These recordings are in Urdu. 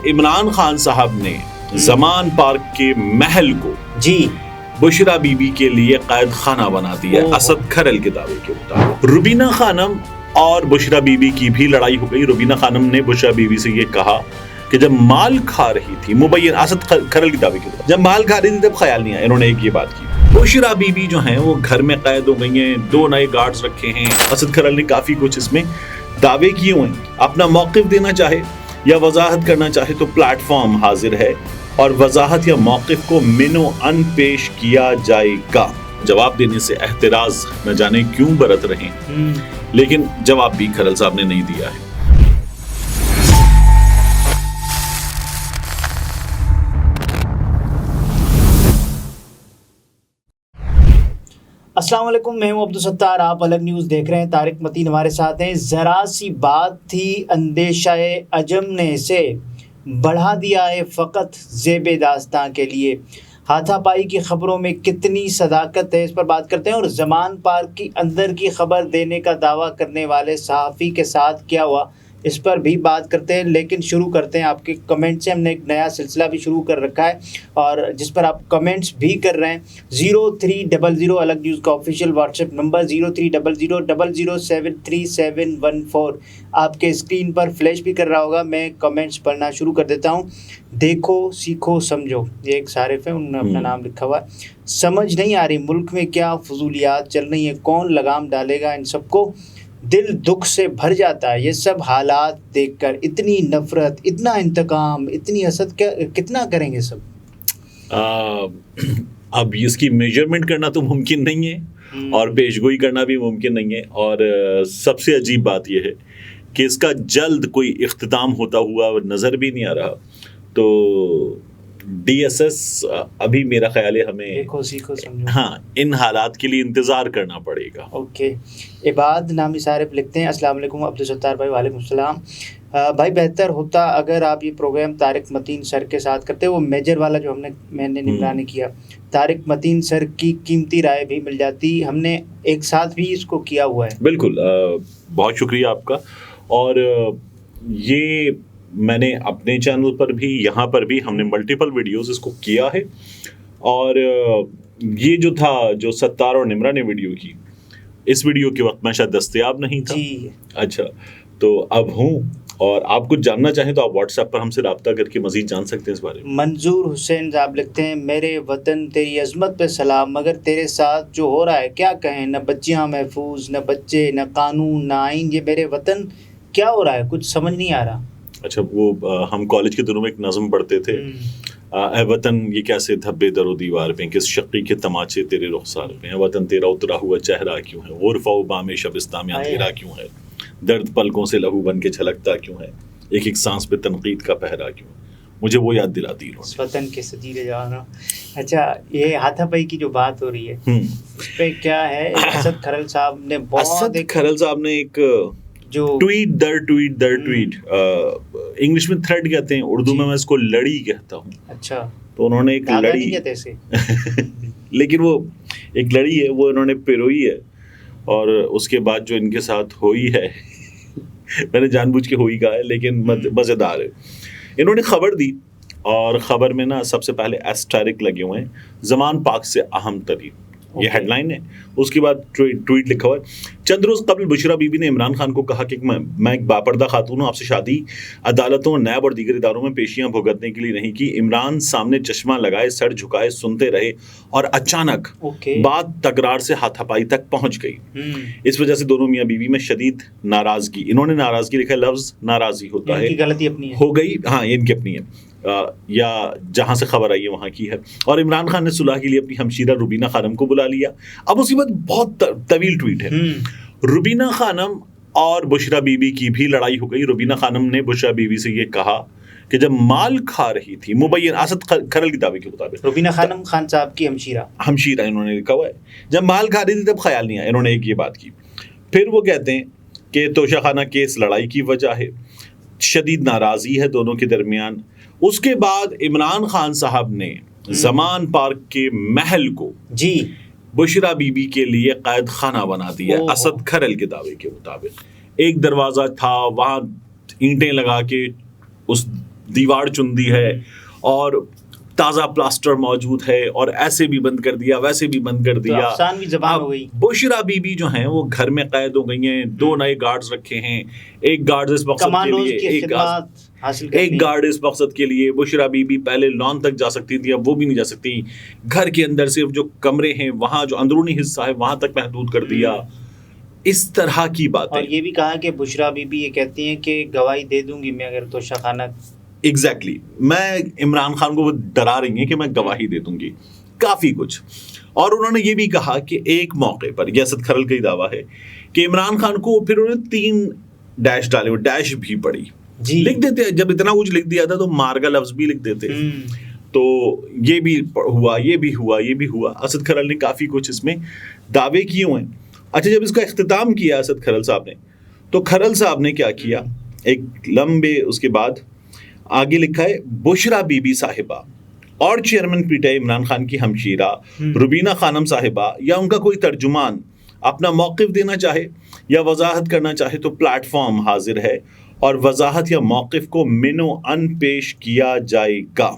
عمران خان صاحب نے زمان پارک کے محل کو جی بشرا بی بی کے لیے قید خانہ بنا دیا اسد کھرل کے دعوے کے مطابق. روبینہ خانم اور بشرا بی بی کی بھی لڑائی ہو گئی. روبینہ خانم نے بشرا بی بی سے یہ کہا کہ جب مال کھا رہی تھی, مبین اسد کھرل کے دعوے کے مطابق جب مال کھا رہی تھی تب خیال نہیں آیا. انہوں نے ایک یہ بات کی. بشرا بی بی جو ہیں وہ گھر میں قید ہو گئی ہیں, 2 نئے گارڈز رکھے ہیں. اسد کھرل نے کافی کچھ اس میں دعوے کیے ہوئے ہیں. اپنا موقف دینا چاہے یا وضاحت کرنا چاہے تو پلیٹ فارم حاضر ہے اور وضاحت یا موقف کو منو ان پیش کیا جائے گا. جواب دینے سے احتراز نہ جانے کیوں برت رہے ہیں, لیکن جواب بھی کھرل صاحب نے نہیں دیا ہے. السلام علیکم, میں ہوں عبدالستار, آپ الگ نیوز دیکھ رہے ہیں. طارق متین ہمارے ساتھ ہیں. ذرا سی بات تھی اندیشہ عجم نے اسے بڑھا دیا ہے فقط زیب داستاں کے لیے. ہاتھا پائی کی خبروں میں کتنی صداقت ہے, اس پر بات کرتے ہیں. اور زمان پارک کی اندر کی خبر دینے کا دعویٰ کرنے والے صحافی کے ساتھ کیا ہوا, اس پر بھی بات کرتے ہیں. لیکن شروع کرتے ہیں آپ کے کمنٹ سے. ہم نے ایک نیا سلسلہ بھی شروع کر رکھا ہے اور جس پر آپ کمنٹس بھی کر رہے ہیں. 0300 الگ نیوز کا آفیشیل واٹس ایپ نمبر 030000733714 آپ کے اسکرین پر فلیش بھی کر رہا ہوگا. میں کمنٹس پڑھنا شروع کر دیتا ہوں. دیکھو سیکھو سمجھو, یہ ایک صارف ہے, انہوں نے اپنا نام لکھا ہوا ہے. سمجھ نہیں آ رہی ملک میں کیا فضولیات چل رہی ہیں, کون لگام ڈالے گا ان سب کو. دل دکھ سے بھر جاتا ہے یہ سب حالات دیکھ کر. اتنی نفرت, اتنا انتقام, اتنی حسد, کتنا کریں گے سب. اب اس کی میجرمنٹ کرنا تو ممکن نہیں ہے اور پیشگوئی کرنا بھی ممکن نہیں ہے. اور سب سے عجیب بات یہ ہے کہ اس کا جلد کوئی اختتام ہوتا ہوا نظر بھی نہیں آ رہا. تو ڈی ایس ایس ابھی میرا خیال ہے ہمیں دیکھو سیکھو سمجھو, ہاں ان حالات کے لیے انتظار کرنا پڑے گا. اوکے. عباد نامی صارف لکھتے ہیں, السلام علیکم عبدالستار بھائی. وعلیکم السلام بھائی. بہتر ہوتا اگر آپ یہ پروگرام طارق متین سر کے ساتھ کرتے. وہ میجر والا جو میں نے نمرانی کیا, طارق متین سر کی قیمتی رائے بھی مل جاتی. ہم نے ایک ساتھ بھی اس کو کیا ہوا ہے. بالکل, بہت شکریہ آپ کا. اور یہ میں نے اپنے چینل پر بھی, یہاں پر بھی ہم نے ملٹیپل ویڈیوز اس کو کیا ہے. اور یہ جو تھا, جو ستار اور نمرہ نے ویڈیو کی, اس ویڈیو کے وقت میں شاید دستیاب نہیں تھا. جی اچھا, تو اب ہوں. اور آپ کچھ جاننا چاہیں تو آپ واٹس ایپ پر ہم سے رابطہ کر کے مزید جان سکتے ہیں اس بارے میں. منظور حسین صاحب لکھتے ہیں, میرے وطن تیری عظمت پہ سلام, مگر تیرے ساتھ جو ہو رہا ہے کیا کہیں. نہ بچیاں محفوظ, نہ بچے, نہ قانون, نہ آئین. یہ میرے وطن کیا ہو رہا ہے, کچھ سمجھ نہیں آ رہا. اچھا, وہ ہم کالج کے دنوں میں ایک نظم پڑھتے تھے, اے وطن یہ کیسے دھبے در و دیوار پہ, کس شقی کے تماچے تیرے رخسار پہ, اے وطن تیرا اترا ہوا چہرہ کیوں ہے, غرفہ و بام شبستان میں اندھیرا کیوں ہے, درد پلکوں سے لہو بن کے چھلکتا کیوں ہے, ایک ایک سانس پہ تنقید کا پہرا کیوں ہے. مجھے وہ یاد دلاتی ہے اس وطن کے ستیرے جانا. اچھا, یہ ہاتھا پائی کی جو بات ہو رہی ہے اس پہ کیا ہے. اسد کھرل صاحب نے اسد کھرل صاحب نے ایک جو ٹویٹ در ٹویٹ, انگلش میں تھریڈ کہتے ہیں, اردو میں اس کو لڑی کہتا ہوں. اچھا, تو انہوں نے ایک لڑی لیکن وہ ایک لڑی ہے, وہ انہوں نے پیروئی ہے. اور اس کے بعد جو ان کے ساتھ ہوئی ہے, میں نے جان بوجھ کے ہوئی کہا ہے لیکن مزیدار ہے. انہوں نے خبر دی اور خبر میں نا سب سے پہلے ایسٹیرک لگے ہوئے ہیں, زمان پاک سے اہم ترین, یہ ہیڈ لائن ہے. اس کے بعد ٹویٹ لکھا ہوا ہے, چند روز قبل بشرا بی بی نے عمران خان کو کہا کہ میں ایک باپردہ خاتون ہوں, آپ سے شادی عدالتوں, نیب اور دیگر اداروں میں پیشیاں بھگتنے کے لیے نہیں کی. عمران سامنے چشمہ لگائے, سر جھکائے سنتے رہے اور اچانک بات تکرار سے ہاتھا پائی تک پہنچ گئی. اس وجہ سے دونوں میاں بیوی میں شدید ناراضگی, انہوں نے ناراضگی لکھا ہے, لفظ ناراضی ہوتا ہے, غلطی اپنی ہو گئی. ہاں, ان کی اپنی ہے, یا جہاں سے خبر آئی ہے وہاں کی ہے. اور عمران خان نے صلح کے لیے اپنی ہمشیرہ روبینہ خانم کو بلا لیا. اب اس کے بعد بہت طویل ٹویٹ ہے. روبینہ خانم اور بشرا بی بی کی بھی لڑائی ہو گئی. روبینہ خانم نے بشرا بی بی سے یہ کہا کہ جب مال کھا رہی تھی, مبین اسد کھرل کے دعوے کے مطابق, روبینہ خانم خان صاحب کی ہمشیرہ انہوں نے لکھا ہوا ہے, جب مال کھا رہی تھی تب خیال نہیں آیا. انہوں نے ایک یہ بات کی. پھر وہ کہتے ہیں کہ توشہ خانہ کیس لڑائی کی وجہ ہے, شدید ناراضی ہے دونوں کے درمیان. اس کے بعد عمران خان صاحب نے زمان پارک کے محل کو بشرا بی بی کے لیے قید خانہ بنا دیا اسد کھرل کے دعوے کے مطابق. ایک دروازہ تھا, وہاں اینٹیں لگا کے اس دیوار چن دی ہے اور تازہ پلاسٹر موجود ہے اور ایسے بھی بند کر دیا ویسے بھی بند کر دیا. افسانوی زبان ہو گئی. بشرا بی بی جو ہیں وہ گھر میں قید ہو گئی ہیں, 2 نئے گارڈز رکھے ہیں, ایک گارڈ اس مقصد کے لیے ایک گارڈ اس مقصد کے لیے. بشرا بی بی پہلے لان تک جا سکتی تھی, اب وہ بھی نہیں جا سکتی. گھر کے اندر صرف جو کمرے ہیں وہاں جو اندرونی حصہ ہے وہاں تک محدود کر دیا. اس طرح کی باتیں. اور یہ بھی کہا کہ بشرا بی بی یہ کہتی ہیں کہ گواہی دے دوں گی میں اگر توشہ خانہ. ایگزیکٹلی میں عمران خان کو وہ ڈرا رہی ہیں کہ میں گواہی دے دوں گی کافی کچھ. اور انہوں نے یہ بھی کہا کہ ایک موقع پر یہ اسد کھرل کا ہی دعویٰ ہے کہ عمران خان کو پھر انہوں نے 3 ڈیش ڈالے, وہ ڈیش بھی پڑی. لکھ دیتے جب اتنا کچھ لکھ دیا تھا تو مار کا لفظ بھی لکھ دیتے. تو یہ بھی ہوا, یہ بھی ہوا, یہ بھی ہوا. اسد کھرل نے کافی کچھ اس میں دعوے کیے ہوئے ہیں. اچھا جب اس کا اختتام کیا اسد کھرل صاحب نے تو کھرل صاحب نے کیا کیا, ایک لمبے اس کے بعد آگے لکھا ہے بشرا بی بی صاحبہ اور chairman P T I Imran Khan کی ہمشیرہ روبینہ خانم صاحبہ یا ان کا کوئی ترجمان اپنا موقف دینا چاہے یا وضاحت کرنا چاہے تو پلیٹ فارم حاضر ہے اور وضاحت یا موقف کو منو ان پیش کیا جائے گا.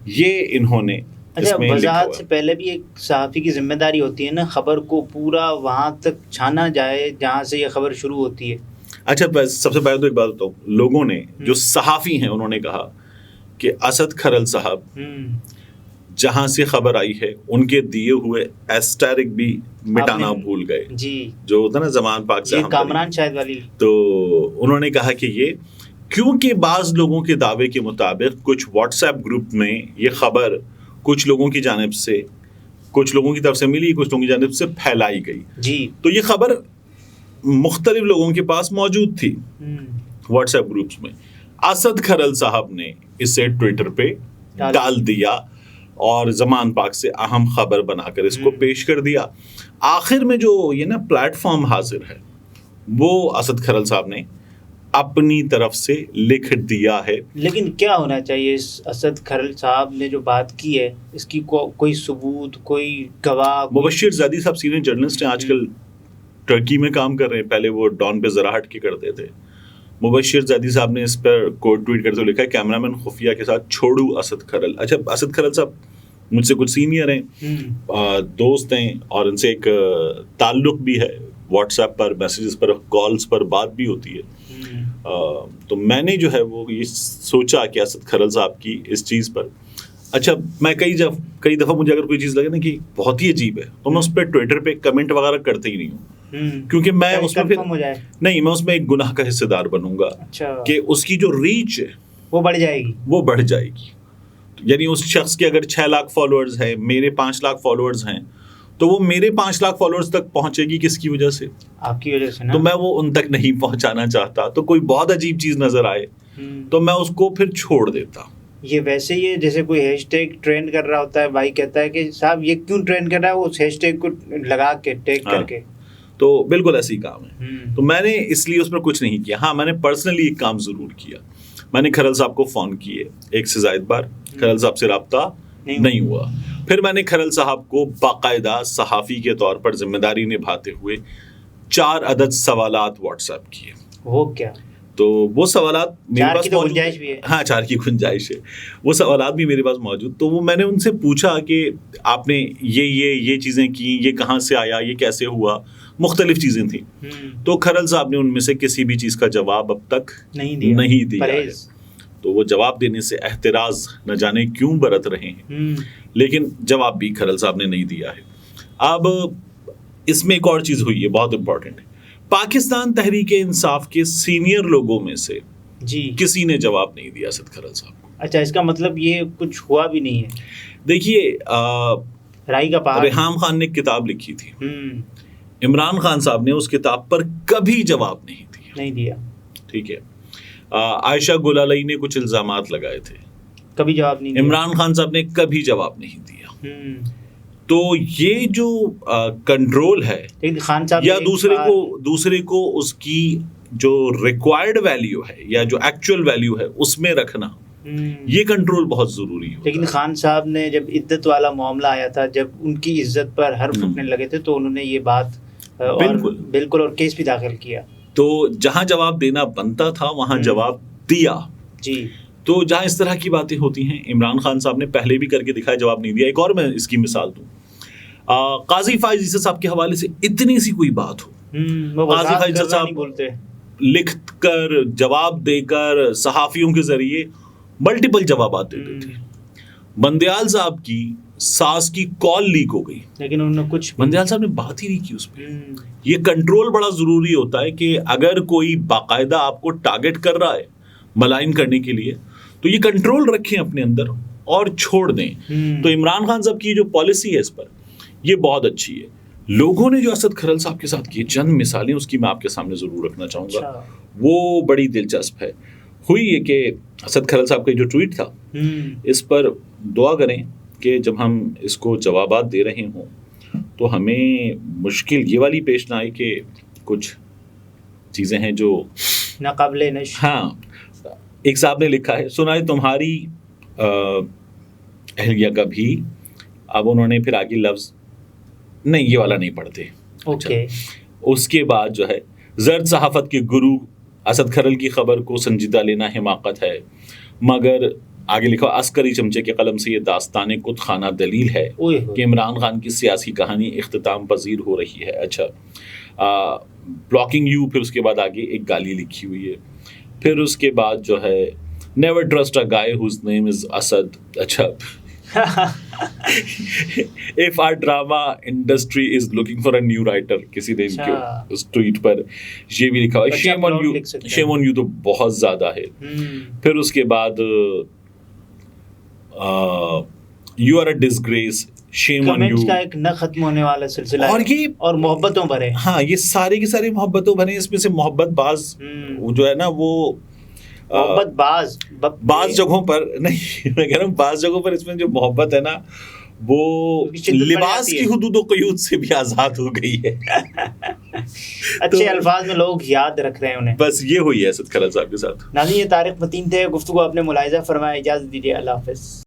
یہ انہوں نے اچھا وضاحت سے پہلے بھی ایک صحافی کی ذمہ داری ہوتی ہے نا, خبر کو پورا وہاں تک چھانا جائے جہاں سے یہ خبر شروع ہوتی ہے. اچھا سب سے پہلے تو ایک بات بتاؤں, لوگوں نے جو صحافی ہیں انہوں نے کہا کہ اسد کھرل صاحب جہاں سے خبر آئی ہے ان کے دیے ہوئے ایسٹیرک بھی مٹانا بھول گئے. جی جو ہوتا نا زمان پاک سے کامران شاہد والی. تو انہوں نے کہا کہ یہ کیونکہ بعض لوگوں کے دعوے کے مطابق کچھ واٹس ایپ گروپ میں یہ خبر کچھ لوگوں کی جانب سے کچھ لوگوں کی طرف سے ملی, کچھ لوگوں کی جانب سے پھیلائی گئی. جی تو یہ خبر مختلف لوگوں کے پاس موجود تھی واٹس ایپ گروپس میں. اسد کھرل صاحب نے اسے ٹویٹر پہ ڈال دیا اور زمان پاک سے اہم خبر بنا کر اس کو پیش کر دیا. آخر میں جو یہ نا پلیٹ فارم حاضر ہے وہ اسد کھرل صاحب نے اپنی طرف سے لکھ دیا ہے. لیکن کیا ہونا چاہیے اس اسد کھرل صاحب نے جو بات کی ہے اس کی کوئی ثبوت, کوئی گواہ. مبشر زیدی صاحب سینئر جرنلسٹ ہیں, آج کل ٹرکی میں کام کر رہے ہیں, پہلے وہ ڈان پہ ذرا ہٹ کے کرتے تھے. مبشر زیدی صاحب نے اس پر کوٹ ٹویٹ کرتے ہوئے لکھا ہے کیمرہ مین خفیہ کے ساتھ چھوڑو اسد کھرل. اچھا اسد کھرل صاحب مجھ سے کچھ سینئر ہیں, دوست ہیں اور ان سے ایک تعلق بھی ہے, واٹس ایپ پر میسیجز پر کالز پر بات بھی ہوتی ہے. تو میں نے جو ہے وہ یہ سوچا کہ اسد کھرل صاحب کی اس چیز پر اچھا میں کئی دفعہ مجھے اگر کوئی چیز لگے نا کہ بہت ہی عجیب ہے تو میں اس پہ ٹویٹر پہ کمنٹ وغیرہ کرتے ہی نہیں ہوں, کیونکہ میں اس میں پھر نہیں میں اس میں ایک گناہ کا حصے دار بنوں گا کہ اس کی جو ریچ ہے وہ بڑھ جائے گی. یعنی اس شخص کے اگر 6 لاکھ فالوورز ہیں, میرے 5 لاکھ فالوورز ہیں, تو وہ میرے 5 لاکھ فالوورز تک پہنچے گی کس کی وجہ سے, آپ کی وجہ سے. تو میں وہ ان تک نہیں پہنچانا چاہتا. تو کوئی بہت عجیب چیز نظر آئے تو میں اس کو پھر چھوڑ دیتا. یہ ویسے ہی جیسے کوئی ہیش ٹیگ ٹرینڈ کر رہا ہوتا ہے, بھائی کہتا ہے کہ صاحب یہ کیوں ٹرینڈ کر رہا ہے, وہ اس ہیش ٹیگ کو لگا کے ٹیگ کر کے. تو بالکل ایسا ہی کام ہے. تو میں نے اس لیے اس پر کچھ نہیں کیا. ہاں میں نے پرسنلی ایک کام ضرور کیا, میں نے کھرل صاحب کو فون کیے 1 سے زائد بار, کھرل صاحب سے رابطہ نہیں ہوا. پھر میں نے کھرل صاحب کو باقاعدہ صحافی کے طور پر ذمہ داری نبھاتے ہوئے 4 عدد سوالات واٹس ایپ کیے. وہ کیا؟ تو وہ سوالات میرے پاس موجود ہے. ہاں 4 کی گنجائش ہے. وہ سوالات بھی میرے پاس موجود. تو وہ میں نے ان سے پوچھا کہ آپ نے یہ چیزیں کی, یہ کہاں سے آیا, یہ کیسے ہوا, مختلف چیزیں تھیں. تو کھرل صاحب نے ان میں سے کسی بھی چیز کا جواب اب تک نہیں دیا ہے. تو وہ جواب دینے سے احتراز نہ جانے کیوں برت رہے ہیں, لیکن جواب بھی کھرل صاحب نے نہیں دیا ہے. اب اس میں ایک اور چیز ہوئی ہے بہت امپورٹنٹ. پاکستان تحریک انصاف کے سینئر لوگوں میں سے کسی نے جواب نہیں دیا اسد کھرل صاحب کو. اچھا اس کا مطلب یہ کچھ ہوا بھی نہیں ہے. دیکھیے رائی کا پہاڑ, ریحام خان نے ایک کتاب لکھی تھی, عمران خان صاحب نے اس کتاب پر کبھی جواب نہیں دیا. ٹھیک ہے. عائشہ گلالئی نے کچھ الزامات لگائے تھے, کبھی جواب نہیں دیا. عمران خان صاحب نے کبھی جواب نہیں دیا. تو یہ جو کنٹرول ہے خان صاحب یا دوسرے کو اس کی جو ریکوائرڈ ویلیو ہے یا جو ایکچوئل ویلیو ہے اس میں رکھنا, یہ کنٹرول بہت ضروری ہے. لیکن خان صاحب نے جب عزت والا معاملہ آیا تھا, جب ان کی عزت پر حرف اٹھنے لگے تھے, تو انہوں نے یہ بات بالکل اور کیس بھی داخل کیا. تو جہاں جواب دینا بنتا تھا وہاں جواب دیا. جی. تو جہاں اس طرح کی باتیں ہوتی ہیں، عمران خان صاحب نے پہلے بھی کر کے دکھایا، جواب نہیں دیا. ایک اور میں اس کی مثال دوں، قاضی فائز عیسی صاحب کے حوالے سے اتنی سی کوئی بات ہو، قاضی فائز عیسی صاحب لکھ کر، جواب دے کر، صحافیوں کے ذریعے ملٹیپل جوابات دیتے تھے. بندیال صاحب کی ساس کی کال لیک ہو گئی، لیکن انہوں نے کچھ بندیال صاحب نے بات ہی نہیں کی اس پہ. یہ کنٹرول بڑا ضروری ہوتا ہے کہ اگر کوئی باقاعدہ آپ کو ٹارگٹ کر رہا ہے ملائن کرنے کے لیے، تو یہ کنٹرول رکھیں اپنے اندر اور چھوڑ دیں. تو عمران خان صاحب کی جو پالیسی ہے اس پر، یہ بہت اچھی ہے. لوگوں نے جو اسد کھرل صاحب کے ساتھ کی چند مثالیں اس کی میں آپ کے سامنے ضرور رکھنا چاہوں گا، وہ بڑی دلچسپ ہے. ہوئی یہ کہ اسد کھرل صاحب کا جو ٹویٹ تھا، اس پر دعا کریں کہ جب ہم اس کو جوابات دے رہے ہوں تو ہمیں مشکل یہ والی پیش نہ آئے کہ کچھ چیزیں ہیں جو ناقابل نشر. ہاں، ایک صاحب نے لکھا ہے، سنا ہے تمہاری اہلیہ کا بھی. اب انہوں نے پھر آگے لفظ نہیں، یہ والا نہیں پڑھتے. اوکے. اس کے بعد جو ہے، زرد صحافت کے گرو اسد کھرل کی خبر کو سنجیدہ لینا حماقت ہے، مگر آگے لکھا عسکری چمچے کے قلم سے یہ داستان کت خانہ دلیل ہے کہ عمران خان کی سیاسی کہانی اختتام پذیر ہو رہی ہے. اچھا، بلاکنگ یو، پھر اس کے بعد آگے ایک گالی لکھی ہوئی ہے. پھر اس کے بعد جو ہے نیور ٹرسٹ اے گائے ہوز نیم از اسد. اچھا، if our drama industry is looking for a new writer، کسی نے اس ٹویٹ پر یہ بھی لکھا ہے. shame on you تو بہت زیادہ ہے. پھر اس کے بعد you are a disgrace، shame on you. کا ایک نہ ختم ہونے والا سلسلہ اور یہ اور محبتوں بھرے. ہاں، یہ سارے کے سارے محبتوں بھرے. اس میں سے محبت بعض جو ہے نا، وہ محبت بعض جگہوں پر نہیں، میں کہہ رہا ہوں بعض جگہوں پر اس میں جو محبت ہے نا، وہ لباس کی حدود و قیود سے بھی آزاد ہو گئی ہے. اچھے الفاظ میں لوگ یاد رکھ رہے ہیں انہیں. بس یہ ہوئی ہے اسد کھرل صاحب کے ساتھ. ناظرین، یہ طارق متین تھے. گفتگو اپنے ملاحظہ فرمائے. اجازت دیجیے، اللہ حافظ.